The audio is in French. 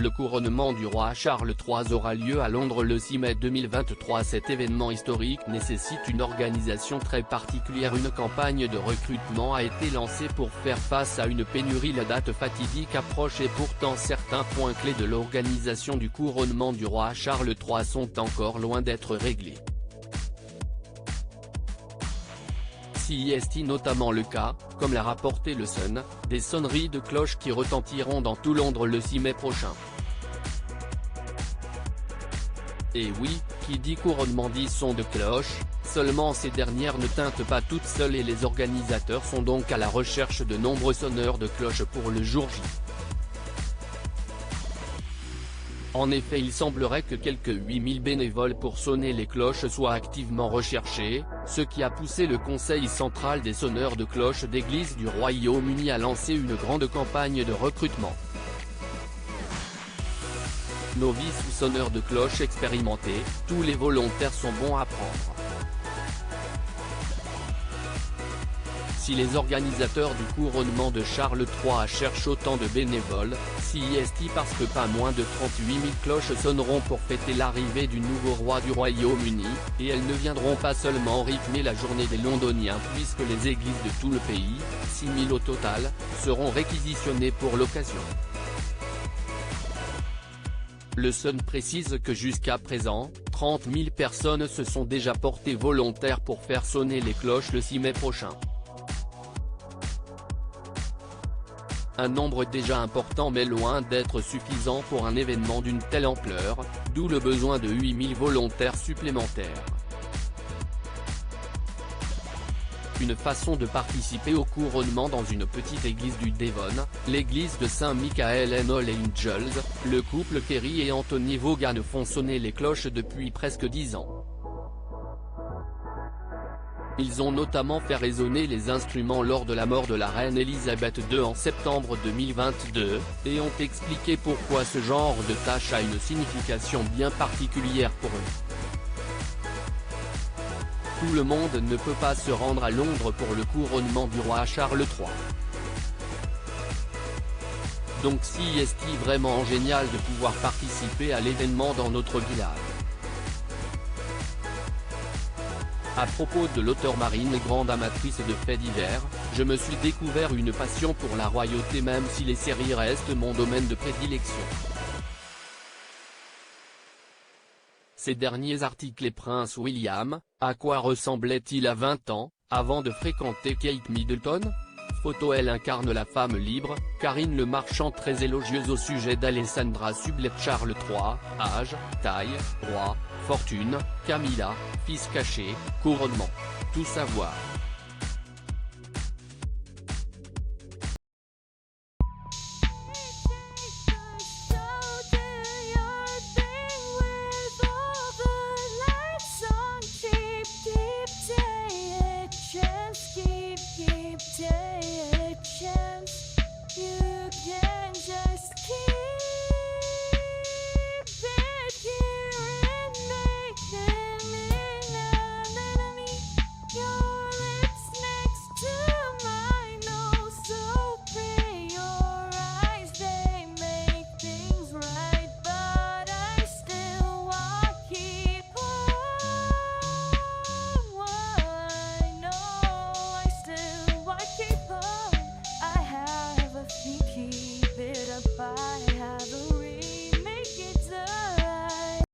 Le couronnement du roi Charles III aura lieu à Londres le 6 mai 2023. Cet événement historique nécessite une organisation très particulière. Une campagne de recrutement a été lancée pour faire face à une pénurie. La date fatidique approche et pourtant certains points clés de l'organisation du couronnement du roi Charles III sont encore loin d'être réglés. Si est notamment le cas, comme l'a rapporté le Sun, des sonneries de cloches qui retentiront dans tout Londres le 6 mai prochain. Et oui, qui dit couronnement dit son de cloches, seulement ces dernières ne tintent pas toutes seules et les organisateurs sont donc à la recherche de nombreux sonneurs de cloches pour le jour J. En effet, il semblerait que quelques 8000 bénévoles pour sonner les cloches soient activement recherchés, ce qui a poussé le Conseil central des sonneurs de cloches d'Église du Royaume-Uni à lancer une grande campagne de recrutement. Novices ou sonneurs de cloches expérimentés, tous les volontaires sont bons à prendre. Si les organisateurs du couronnement de Charles III cherchent autant de bénévoles, c'est parce que pas moins de 38 000 cloches sonneront pour fêter l'arrivée du nouveau roi du Royaume-Uni, et elles ne viendront pas seulement rythmer la journée des Londoniens puisque les églises de tout le pays, 6 000 au total, seront réquisitionnées pour l'occasion. Le Sun précise que jusqu'à présent, 30 000 personnes se sont déjà portées volontaires pour faire sonner les cloches le 6 mai prochain. Un nombre déjà important mais loin d'être suffisant pour un événement d'une telle ampleur, d'où le besoin de 8000 volontaires supplémentaires. Une façon de participer au couronnement dans une petite église du Devon, l'église de Saint-Michael and All Angels, le couple Kerry et Anthony Vaughan font sonner les cloches depuis presque 10 ans. Ils ont notamment fait résonner les instruments lors de la mort de la reine Elisabeth II en septembre 2022, et ont expliqué pourquoi ce genre de tâche a une signification bien particulière pour eux. Tout le monde ne peut pas se rendre à Londres pour le couronnement du roi Charles III. Donc si est vraiment génial de pouvoir participer à l'événement dans notre village. À propos de l'auteure Marine et grande amatrice de faits divers, je me suis découvert une passion pour la royauté même si les séries restent mon domaine de prédilection. Ces derniers articles et Prince William, à quoi ressemblait-il à 20 ans, avant de fréquenter Kate Middleton ? Photo. Elle incarne la femme libre, Karine Le Marchand très élogieuse au sujet d'Alessandra Sublet. Charles III, âge, taille, roi, fortune, Camilla, fils caché, couronnement. Tout savoir.